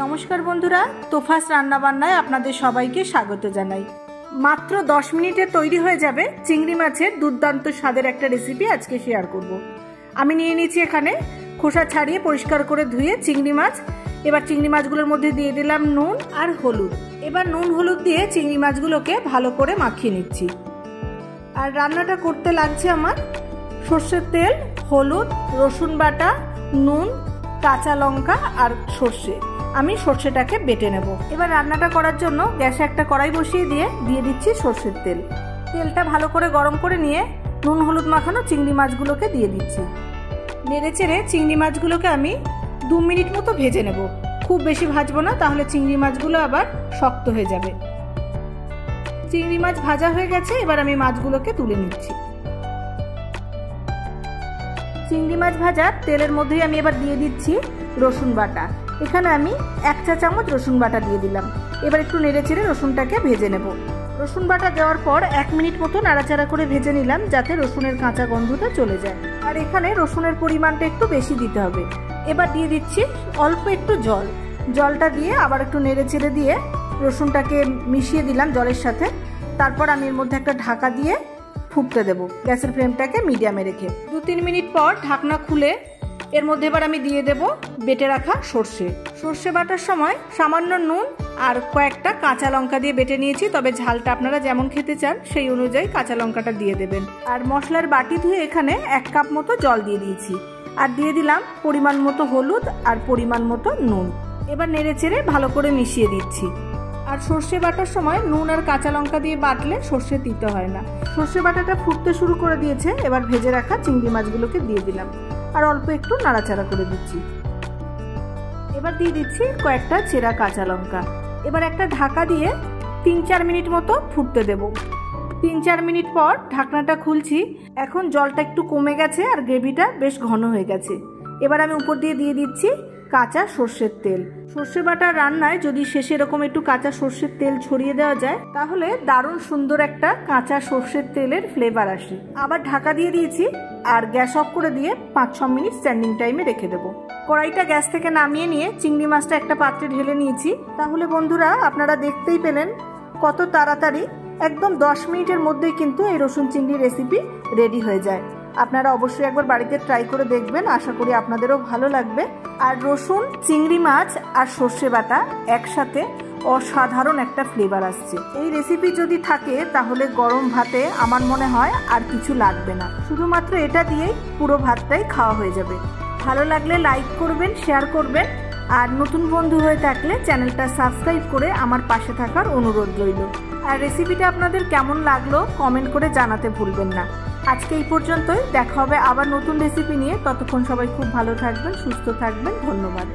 নমস্কার বন্ধুরা, তোফাস রান্নাবান্নায় আপনাদের সবাইকে স্বাগত জানাই। মাত্র 10 মিনিটে তৈরি হয়ে যাবে চিংড়ি মাছের দুর্দান্ত স্বাদের একটা রেসিপি আজকে শেয়ার করব। আমি নিয়ে নিয়েছি এখানে খোসা ছাড়িয়ে পরিষ্কার করে ধুয়ে চিংড়ি মাছ। এবার চিংড়ি মাছগুলোর মধ্যে দিয়ে দিলাম নুন আর হলুদ। এবার নুন হলুদ দিয়ে চিংড়ি মাছগুলোকে ভালো করে মাখিয়ে নিচ্ছি। আর রান্নাটা করতে লাগছে আমার সর্ষের তেল, হলুদ, রসুন বাটা, নুন, কাঁচা লঙ্কা আর সর্ষে। আমি সর্ষেটাকে বেটে নেব। এবার রান্নাটা করার জন্য গ্যাসে একটা কড়াই বসিয়ে দিয়ে দিচ্ছি সর্ষের তেল। তেলটা ভালো করে গরম করে নিয়ে নুন হলুদ মাখানো চিংড়ি মাছগুলোকে দিয়ে দিচ্ছি। নেড়ে চেড়ে চিংড়ি মাছগুলোকে আমি 2 মিনিট মতো ভেজে নেব। খুব বেশি ভাজবো না, তাহলে চিংড়ি মাছগুলো আবার শক্ত হয়ে যাবে। চিংড়ি মাছ ভাজা হয়ে গেছে, এবার আমি মাছগুলোকে তুলে নিচ্ছি। চিংড়ি মাছ ভাজার তেলের মধ্যেই আমি এবার দিয়ে দিচ্ছি রসুন বাটা। এখানে আমি 1 চা চামচ রসুন বাটা দিয়ে দিলাম। এবার একটু নেড়ে চেড়ে রসুনটাকে ভেজে নেব। রসুন বাটা দেওয়ার পর 1 মিনিট মতো নাড়াচাড়া করে ভেজে নিলাম, যাতে রসুনের কাঁচা গন্ধটা চলে যায়। আর এখানে রসুনের পরিমাণটা একটু বেশি দিতে হবে। এবার দিয়ে দিচ্ছি অল্প একটু জল। জলটা দিয়ে আবার একটু নেড়ে চেড়ে দিয়ে রসুনটাকে মিশিয়ে দিলাম জলের সাথে। তারপর আমি এর মধ্যে একটা ঢাকা দিয়ে ফুটতে দেব, গ্যাসের ফ্লেমটাকে মিডিয়ামে রেখে। 2-3 মিনিট পর ঢাকনা খুলে এর মধ্যে এবার আমি দিয়ে দেব বেটে রাখা সর্ষে। সর্ষে বাটার সময় সামান্য নুন আর কয়েকটা কাঁচা লঙ্কা দিয়ে বেটে নিয়েছি, তবে ঝালটা আপনারা যেমন খেতে চান সেই অনুযায়ী কাঁচা লঙ্কাটা দিয়ে দেবেন। আর মশলার বাটি ধুয়ে এখানে 1 কাপ মতো জল দিয়ে দিয়েছি। আর দিয়ে দিলাম পরিমাণ মতো হলুদ আর পরিমাণ মতো নুন। এবার নেড়ে চেড়ে ভালো করে মিশিয়ে দিচ্ছি। আর সর্ষে বাটার সময় নুন আর কাঁচা লঙ্কা দিয়ে বাটলে সর্ষে তিতে হয় না। সর্ষে বাটাটা ফুটতে শুরু করে দিয়েছে। এবার ভেজে রাখা চিংড়ি মাছগুলোকে দিয়ে দিলাম আর অল্প একটু নাড়াচাড়া করে দিচ্ছি। এবার দিয়ে দিচ্ছি কয়েকটা চেরা কাঁচা লঙ্কা। এবার একটা ঢাকা দিয়ে 3-4 মিনিট মতো ফুটতে দেব। 3-4 মিনিট পর ঢাকনাটা খুলছি। এখন জলটা একটু কমে গেছে আর গ্রেভিটা বেশ ঘন হয়ে গেছে। এবার আমি উপর দিয়ে দিচ্ছি কাঁচা সর্ষের তেল। সর্ষে বাটার রান্নায় যদি শেষে এরকম একটু কাঁচা সর্ষের তেল ছড়িয়ে দেওয়া যায়, তাহলে দারুণ সুন্দর একটা কাঁচা সর্ষের তেলের ফ্লেভার আসে। আবার ঢাকা দিয়ে দিয়েছি আর গ্যাস অফ করে দিয়ে 5-6 মিনিট স্ট্যান্ডিং টাইমে রেখে দেবো। কড়াইটা গ্যাস থেকে নামিয়ে নিয়ে চিংড়ি মাছটা একটা পাত্রে ঢেলে নিয়েছি। তাহলে বন্ধুরা, আপনারা দেখতেই পেলেন কত তাড়াতাড়ি, একদম 10 মিনিটের মধ্যেই কিন্তু এই রসুন চিংড়ি রেসিপি রেডি হয়ে যায়। আপনারা অবশ্যই একবার বাড়িতে ট্রাই করে দেখবেন, আশা করি আপনাদেরও ভালো লাগবে। আর রসুন, চিংড়ি মাছ আর সর্ষে বাটা একসাথে অসাধারণ একটা ফ্লেভার আসছে। এই রেসিপি যদি থাকে তাহলে গরম ভাতে আমার মনে হয় আর কিছু লাগবে না, শুধুমাত্র এটা দিয়েই পুরো ভাতটাই খাওয়া হয়ে যাবে। ভালো লাগলে লাইক করবেন, শেয়ার করবেন, আর নতুন বন্ধু হয়ে থাকলে চ্যানেলটা সাবস্ক্রাইব করে আমার পাশে থাকার অনুরোধ রইল। আর রেসিপিটা আপনাদের কেমন লাগলো কমেন্ট করে জানাতে ভুলবেন না। আজকে এই পর্যন্তই, দেখা হবে আবার নতুন রেসিপি নিয়ে। ততক্ষণ সবাই খুব ভালো থাকবেন, সুস্থ থাকবেন। ধন্যবাদ।